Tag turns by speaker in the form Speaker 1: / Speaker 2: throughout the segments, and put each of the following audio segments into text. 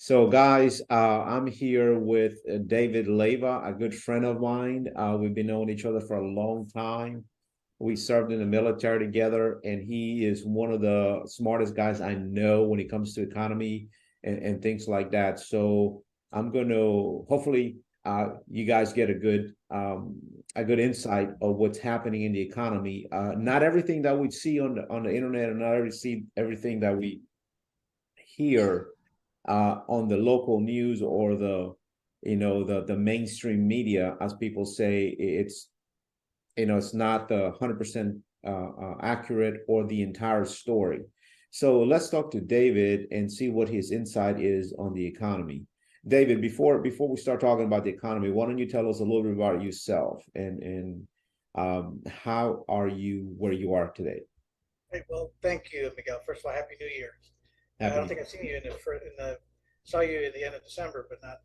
Speaker 1: So, guys, I'm here with David Leiva, a good friend of mine. We've been knowing each other for a long time. We served in the military together, and he is one of the smartest guys I know when it comes to economy and things like that. So, I'm going to hopefully you guys get a good insight of what's happening in the economy. Not everything that we see on the internet, and not everything that we hear on the local news or the mainstream media, as people say, it's not the 100% accurate or the entire story. So let's talk to David and see what his insight is on the economy. David, before we start talking about the economy, why don't you tell us a little bit about yourself and how are you where you are today?
Speaker 2: Hey, well, thank you, Miguel. First of all, Happy New Year. I
Speaker 1: Happy
Speaker 2: don't
Speaker 1: New
Speaker 2: think I've seen you saw you at the end of December, but not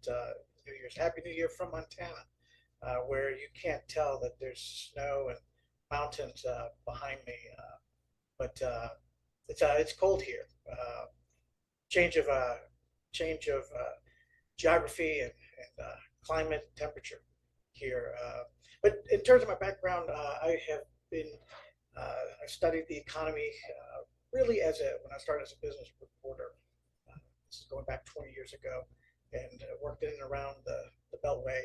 Speaker 2: New Year's. Happy New Year from Montana, where you can't tell that there's snow and mountains behind me, but it's cold here. Change of change of geography and climate, temperature here. But in terms of my background, I have been I studied the economy really when I started as a business reporter. This is going back 20 years ago, and worked in and around the Beltway,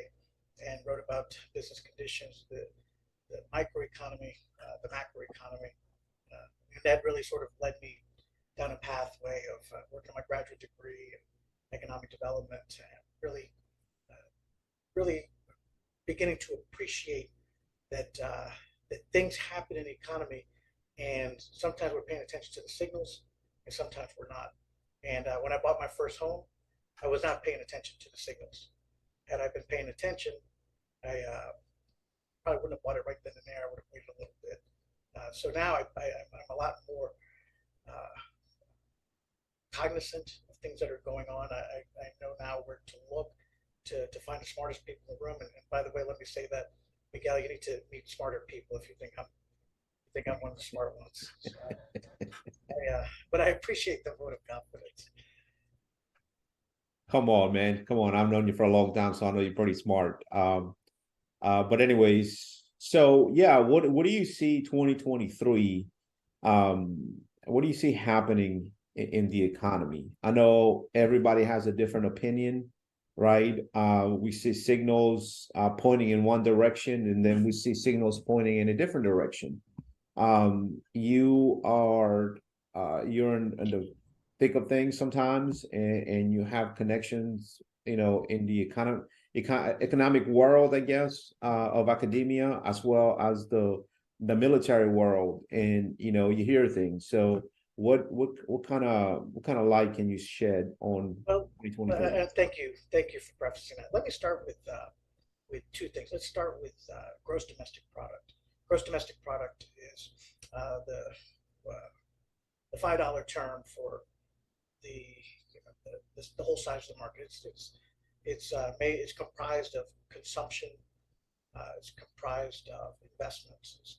Speaker 2: and wrote about business conditions, the microeconomy, the macroeconomy, and that really sort of led me down a pathway of working on my graduate degree in economic development, and really beginning to appreciate that things happen in the economy, and sometimes we're paying attention to the signals, and sometimes we're not. And when I bought my first home, I was not paying attention to the signals. Had I been paying attention, I probably wouldn't have bought it right then and there. I would have waited a little bit. So now I'm a lot more uh, cognizant of things that are going on. I know now where to look to find the smartest people in the room. And by the way, let me say that, Miguel, you need to meet smarter people if you think I'm one of the smart ones. So but I appreciate the vote of confidence.
Speaker 1: Come on, man. Come on. I've known you for a long time, so I know you're pretty smart. But anyways, so yeah, what do you see 2023? What do you see happening in the economy? I know everybody has a different opinion, right? We see signals pointing in one direction, and then we see signals pointing in a different direction. You are you're in the thick of things sometimes, and you have connections, in the economic world, I guess, of academia as well as the military world, and you hear things. So what kind of light can you shed on
Speaker 2: Well,
Speaker 1: 2023?
Speaker 2: thank you for prefacing that. Let me start with two things. Let's start with gross domestic product. Gross domestic product is uh, the $5 term for the whole size of the market. It's comprised of consumption. It's comprised of investments.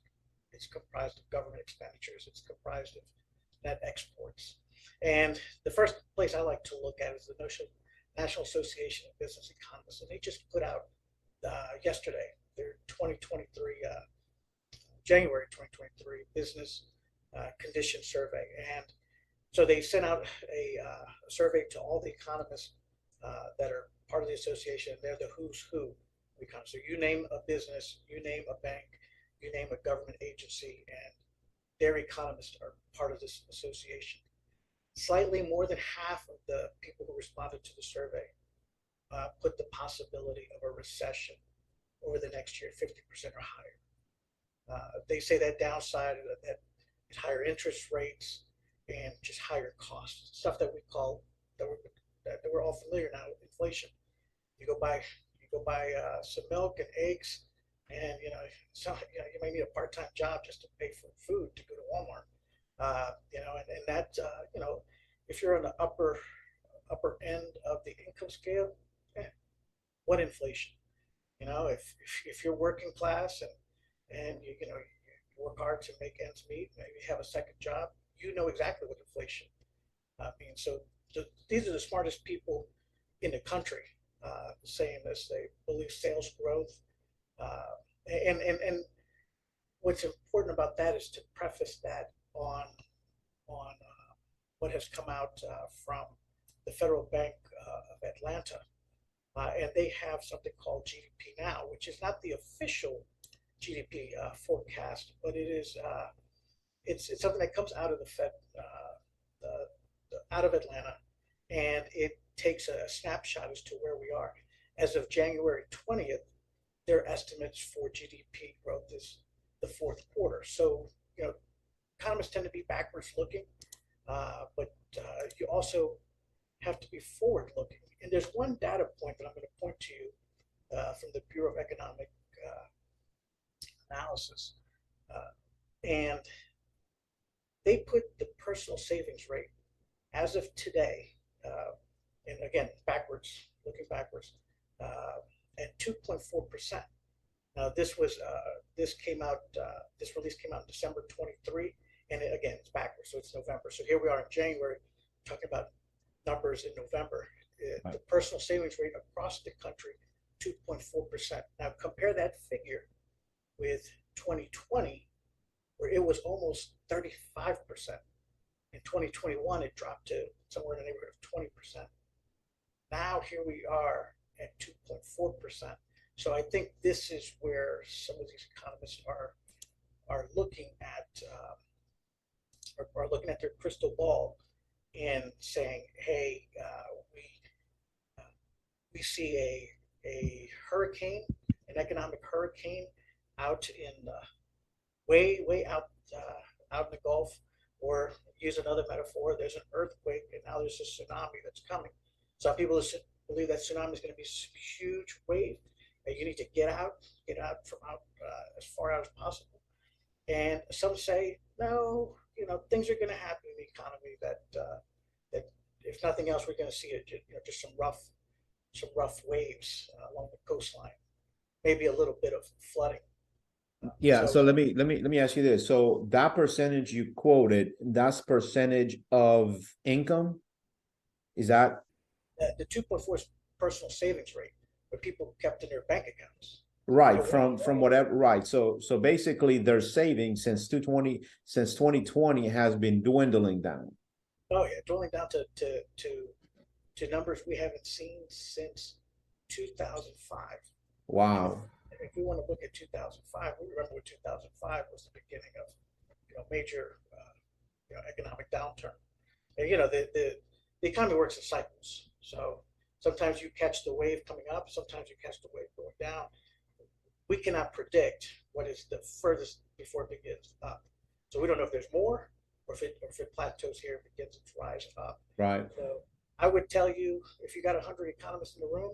Speaker 2: It's comprised of government expenditures. It's comprised of net exports. And the first place I like to look at is the National Association of Business Economists, and they just put out yesterday their 2023 January 2023 business condition survey. And so they sent out a survey to all the economists that are part of the association. They're the who's who. So you name a business, you name a bank, you name a government agency, and their economists are part of this association. Slightly more than half of the people who responded to the survey put the possibility of a recession over the next year 50% or higher. They say that downside that higher interest rates and just higher costs, stuff that we call that we're all familiar now with inflation. You go buy some milk and eggs, and you might need a part-time job just to pay for food to go to Walmart. And that if you're on the upper end of the income scale, eh, what inflation? If you're working class and you work hard to make ends meet, maybe have a second job, you know exactly what inflation means. So these are the smartest people in the country, saying this. They believe sales growth, uh, and what's important about that is to preface that on what has come out from the Federal Bank of Atlanta, and they have something called GDPnow, which is not the official GDP forecast, but it's something that comes out of the Fed, out of Atlanta, and it takes a snapshot as to where we are. As of January 20th, their estimates for GDP growth is the fourth quarter. So, economists tend to be backwards looking, but you also have to be forward looking. And there's one data point that I'm going to point to you from the Bureau of Economic Analysis. And they put the personal savings rate as of today, and again, looking backwards, at 2.4%. Now, this came out. This release came out in December 23, and again, it's backwards, so it's November. So here we are in January, talking about numbers in November.
Speaker 1: Right.
Speaker 2: The personal savings rate across the country, 2.4%. Now, compare that figure with 2020, where it was almost 35%. In 2021, it dropped to somewhere in the neighborhood of 20%. Now here we are at 2.4%. So I think this is where some of these economists are looking at are looking at their crystal ball and saying, "Hey, we see a hurricane, an economic hurricane, out in way out in the Gulf, or use another metaphor, there's an earthquake and now there's a tsunami that's coming. Some people believe that tsunami is going to be a huge wave, and you need to get out from out as far out as possible. And some say, no, things are going to happen in the economy that if nothing else, we're going to see just some rough waves along the coastline, maybe a little bit of flooding.
Speaker 1: Yeah, so let me ask you this. So that percentage you quoted, that's percentage of income? Is that
Speaker 2: the 2.4 is personal savings rate, what people kept in their bank accounts.
Speaker 1: right from whatever, right? So basically their savings since 2020 has been dwindling down.
Speaker 2: Oh yeah, dwindling down to numbers we haven't seen since 2005.
Speaker 1: Wow.
Speaker 2: If we want to look at 2005, we remember what 2005 was, the beginning of major economic downturn. And the economy works in cycles. So sometimes you catch the wave coming up, sometimes you catch the wave going down. We cannot predict what is the furthest before it begins up. So we don't know if there's more, or if it plateaus here and begins its rise up.
Speaker 1: Right.
Speaker 2: So I would tell you, if you got 100 economists in the room,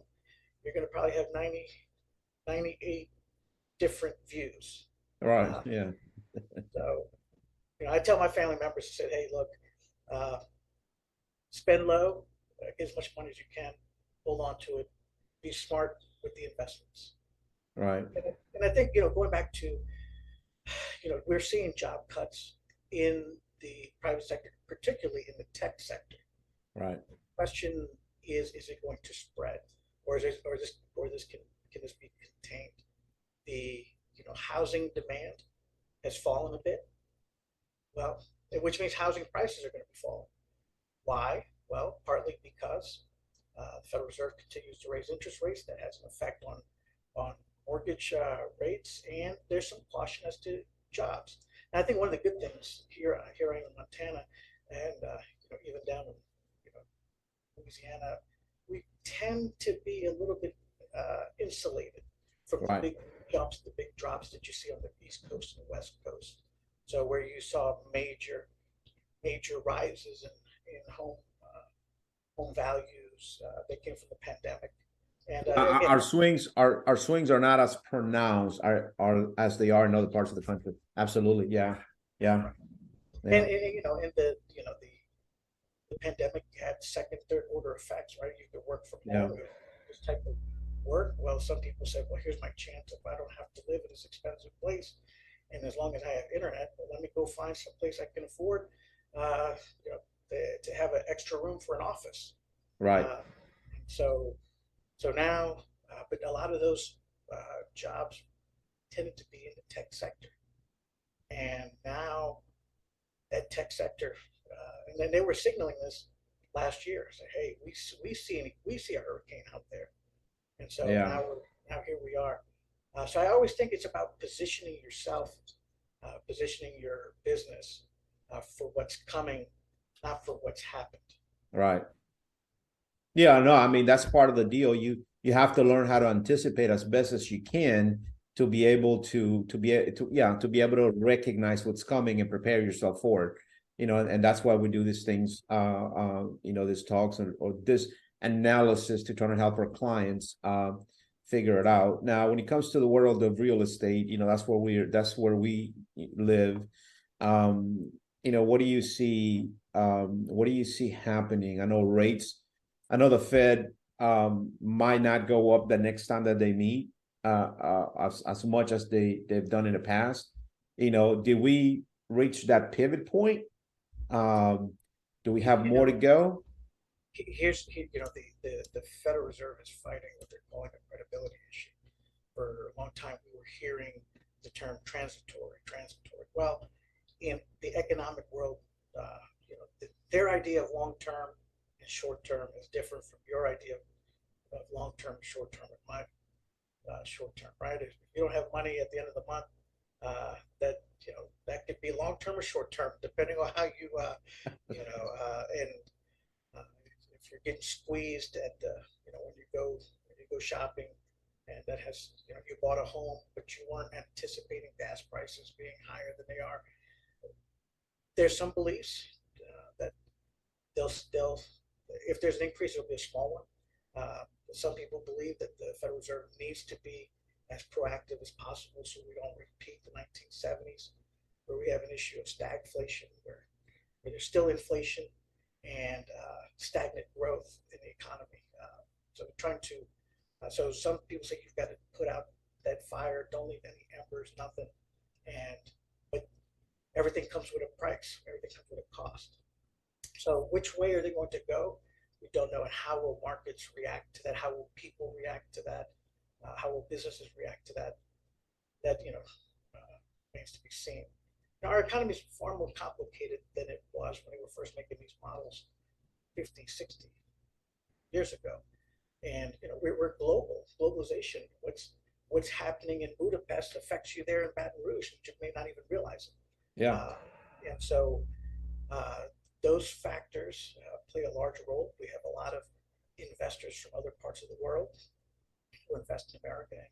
Speaker 2: you're going to probably have 98 different views.
Speaker 1: Right. Yeah.
Speaker 2: So, I tell my family members, I said, hey, look, spend low, get as much money as you can, hold on to it, be smart with the investments.
Speaker 1: Right.
Speaker 2: And I think, going back to, we're seeing job cuts in the private sector, particularly in the tech sector.
Speaker 1: Right.
Speaker 2: The question is it going to spread, or this can this be contained? The housing demand has fallen a bit. Well, which means housing prices are going to be falling. Why? Well, partly because the Federal Reserve continues to raise interest rates. That has an effect on mortgage rates, and there's some caution as to jobs. And I think one of the good things here I am in Montana, and even down in Louisiana, we tend to be a little bit insulated from
Speaker 1: Right.
Speaker 2: the big jumps, the big drops that you see on the East Coast and the West Coast. So where you saw major rises in home values that came from the pandemic. And again,
Speaker 1: Our swings are not as pronounced are as they are in other parts of the country. Absolutely. Yeah. Yeah. Yeah.
Speaker 2: and the pandemic had second, third order effects, right? You could work from home, this type of work. Well, some people said, well, here's my chance if I don't have to live in this expensive place, and as long as I have internet, well, let me go find some place I can afford, to have an extra room for an office.
Speaker 1: Right.
Speaker 2: So now, but a lot of those jobs tended to be in the tech sector, and now that tech sector, and then they were signaling this last year, say, hey, we see a hurricane out there, and so
Speaker 1: Yeah.
Speaker 2: now here we are. So I always think it's about positioning yourself, positioning your business for what's coming, not for what's happened.
Speaker 1: Right. Yeah, no, I mean that's part of the deal. You have to learn how to anticipate as best as you can to be able to be able to recognize what's coming and prepare yourself for it. And that's why we do these things, these talks or this analysis to try to help our clients figure it out. Now, when it comes to the world of real estate, that's where we live. What do you see? What do you see happening? I know the Fed might not go up the next time that they meet as much as they've done in the past. Did we reach that pivot point? Do we have
Speaker 2: You
Speaker 1: more to
Speaker 2: know,
Speaker 1: go?
Speaker 2: the Federal Reserve is fighting what they're calling a credibility issue. For a long time, we were hearing the term transitory, transitory. Well, in the economic world, their idea of long term and short term is different from your idea of long term and short term and my short term, right? If you don't have money at the end of the month, that could be long term or short term, depending on how and if you're getting squeezed at when you go shopping, and that has you bought a home, but you weren't anticipating gas prices being higher than they are. There's some beliefs that they'll if there's an increase, it'll be a small one. Some people believe that the Federal Reserve needs to be as proactive as possible so we don't repeat the 1970s, where we have an issue of stagflation, where there's still inflation and stagnant growth in the economy. So some people say you've got to put out that fire, don't leave any embers, nothing. But everything comes with a price, everything comes with a cost. So which way are they going to go? We don't know. And how will markets react to that? How will people react to that? How will businesses react to that? That remains to be seen. Now, our economy is far more complicated than it was when they were first making these models 50, 60 years ago. And we're global. Globalization. What's happening in Budapest affects you there in Baton Rouge, and you may not even realize it.
Speaker 1: Yeah.
Speaker 2: And so those factors play a large role. We have a lot of investors from other parts of the world who invest in America.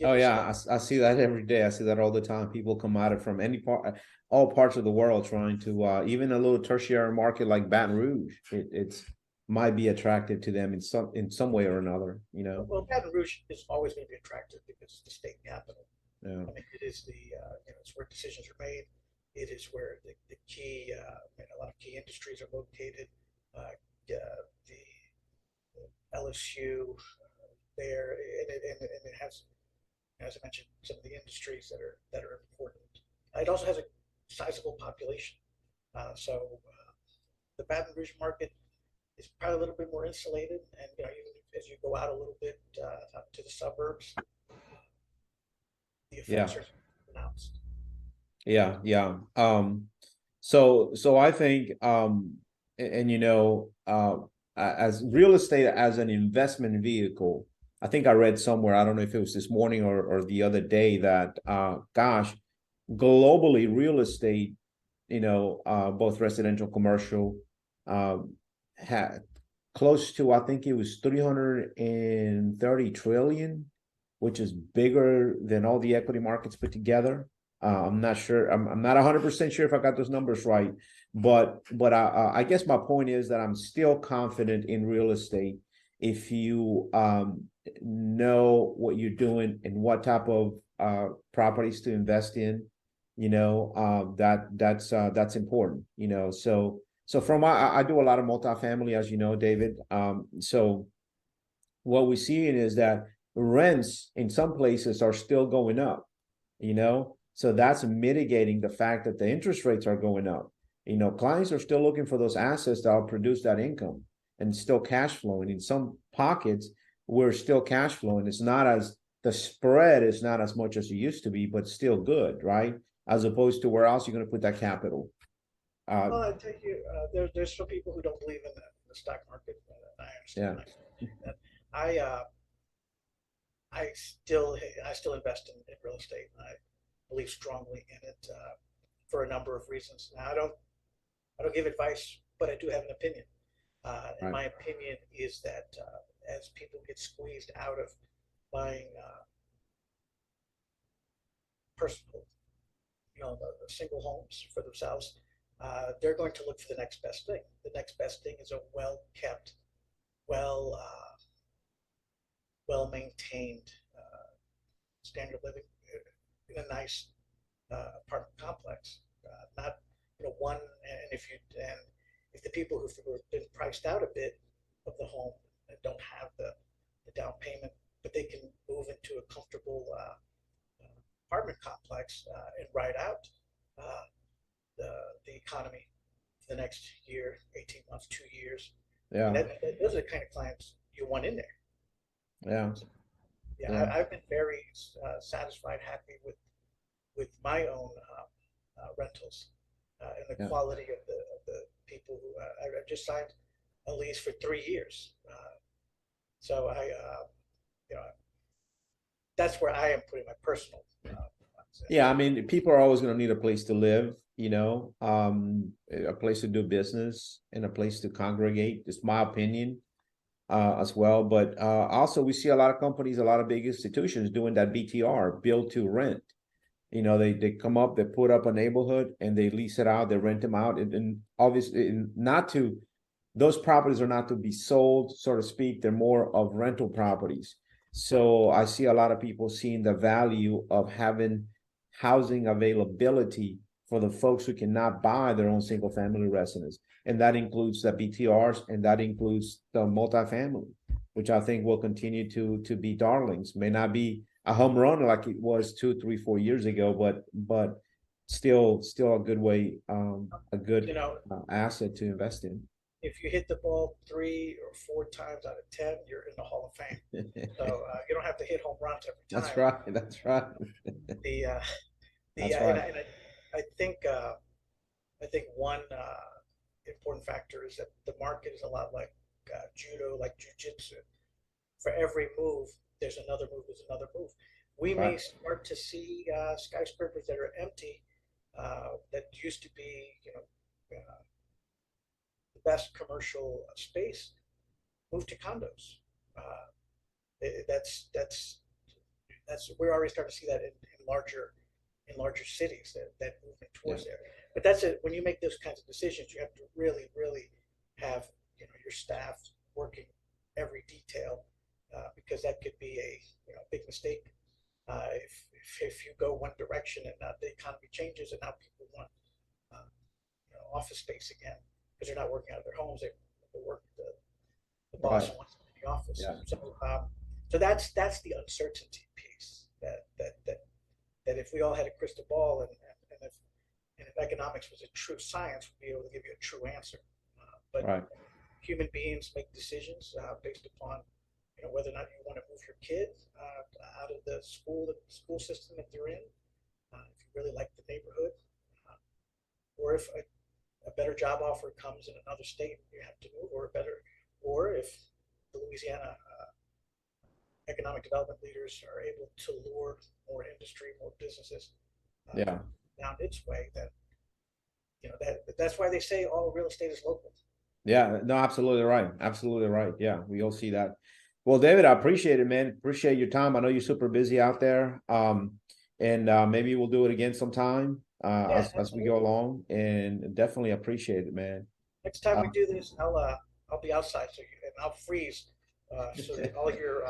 Speaker 1: Oh yeah, I see that every day. I see that all the time. People come out of from all parts of the world, trying to even a little tertiary market like Baton Rouge. It's might be attractive to them in some way or another.
Speaker 2: Well, Baton Rouge is always going to be attractive because it's the state capital.
Speaker 1: Yeah.
Speaker 2: I mean, it is it's where decisions are made. It is where the key, a lot of key industries are located. The LSU there, and it has, as I mentioned, some of the industries that are important. It also has a sizable population, so the Baton Rouge market is probably a little bit more insulated, and even as you go out a little bit up to the suburbs, the effects are pronounced.
Speaker 1: Yeah, yeah. So I think, as real estate as an investment vehicle, I think I read somewhere, I don't know if it was this morning or the other day, that gosh, globally real estate, both residential, commercial, had close to, I think it was 330 trillion, which is bigger than all the equity markets put together. I'm not sure. I'm not 100% sure if I got those numbers right, but I guess my point is that I'm still confident in real estate if you know what you're doing and what type of properties to invest in. That's important. So I do a lot of multifamily, as you know, David. So what we're seeing is that rents in some places are still going up. So that's mitigating the fact that the interest rates are going up. Clients are still looking for those assets that will produce that income. and still cash flowing. In some pockets, we're still cash flowing. It's not as the spread is not as much as it used to be, but still good, right? As opposed to where else you're going to put that capital.
Speaker 2: Well, I tell you, there's some people who don't believe in the stock market. I
Speaker 1: Yeah,
Speaker 2: understand that. I uh, I still I still invest in real estate. I believe strongly in it for a number of reasons. Now, I don't give advice, but I do have an opinion. And
Speaker 1: right,
Speaker 2: my opinion is that as people get squeezed out of buying personal, the single homes for themselves, they're going to look for the next best thing. The next best thing is a well kept, well well maintained standard living in a nice apartment complex. Not one, and if the people who've been priced out a bit of the home and don't have the down payment, but they can move into a comfortable apartment complex and ride out uh, the the economy for the next year, 18 months, 2 years. I mean,
Speaker 1: yeah,
Speaker 2: those are the kind of clients you want in there.
Speaker 1: yeah,
Speaker 2: So, yeah,
Speaker 1: yeah,
Speaker 2: I've been very satisfied, happy with my own rentals and the
Speaker 1: yeah.
Speaker 2: quality of the people who I just signed a lease for 3 years. So you know, that's where I am putting my personal.
Speaker 1: Yeah, I mean, people are always going to need a place to live, a place to do business and a place to congregate. It's my opinion, as well. But also, we see a lot of companies, a lot of big institutions doing that BTR, build to rent. They come up, they put up a neighborhood and they lease it out, they rent them out, and obviously not to those properties are not to be sold, so to speak. They're more of rental properties. So I see a lot of people seeing the value of having housing availability for the folks who cannot buy their own single family residence. And that includes the BTRs and that includes the multifamily, which I think will continue to be darlings. May not be a home run like it was 2, 3, 4 years ago, but still a good way, a good
Speaker 2: You know,
Speaker 1: asset to invest in.
Speaker 2: if you hit the ball 3 or 4 times out of 10, you're in the Hall of Fame. So you don't have to hit home runs every
Speaker 1: That's
Speaker 2: time.
Speaker 1: right. That's right.
Speaker 2: The the
Speaker 1: That's right.
Speaker 2: I think one important factor is that the market is a lot like judo, like jujitsu. For every move, there's another move. There's another move. We may
Speaker 1: Right.
Speaker 2: start to see skyscrapers that are empty that used to be, the best commercial space move to condos. Uh, that's we're already starting to see that in larger cities that movement
Speaker 1: Yeah.
Speaker 2: towards there. But that's it. When you make those kinds of decisions, you have to really have your staff working every detail because that could be a big mistake if you go one direction and the economy changes and now people want office space again because they're not working out of their homes. They work the boss
Speaker 1: Right.
Speaker 2: wants them in the office.
Speaker 1: Yeah.
Speaker 2: So that's the uncertainty piece that if we all had a crystal ball and if economics was a true science, we'd be able to give you a true answer. But
Speaker 1: Right.
Speaker 2: human beings make decisions based upon whether or not you want to move your kid out of the school system that they're in, if you really like the neighborhood, or if a better job offer comes in another state and you have to move, or if the Louisiana economic development leaders are able to lure more industry, more businesses uh,
Speaker 1: Yeah.
Speaker 2: down its way, that that's why they say all real estate is local.
Speaker 1: Yeah. No, absolutely right. Absolutely right. Yeah. We all see that. Well, David, I appreciate it, man. Appreciate your time. I know you're super busy out there. And maybe we'll do it again sometime,
Speaker 2: Yeah,
Speaker 1: as we go
Speaker 2: absolutely.
Speaker 1: along. And definitely appreciate it, man.
Speaker 2: Next time
Speaker 1: Uh,
Speaker 2: we do this, I'll be outside and I'll freeze so that all your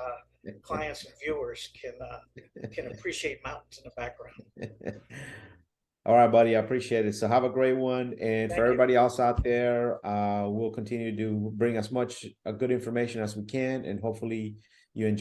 Speaker 2: clients and viewers can appreciate mountains in the background.
Speaker 1: All right, buddy. I appreciate it. So have a great one. And for
Speaker 2: Thank you.
Speaker 1: everybody else out there, we'll continue to bring as much good information as we can, and hopefully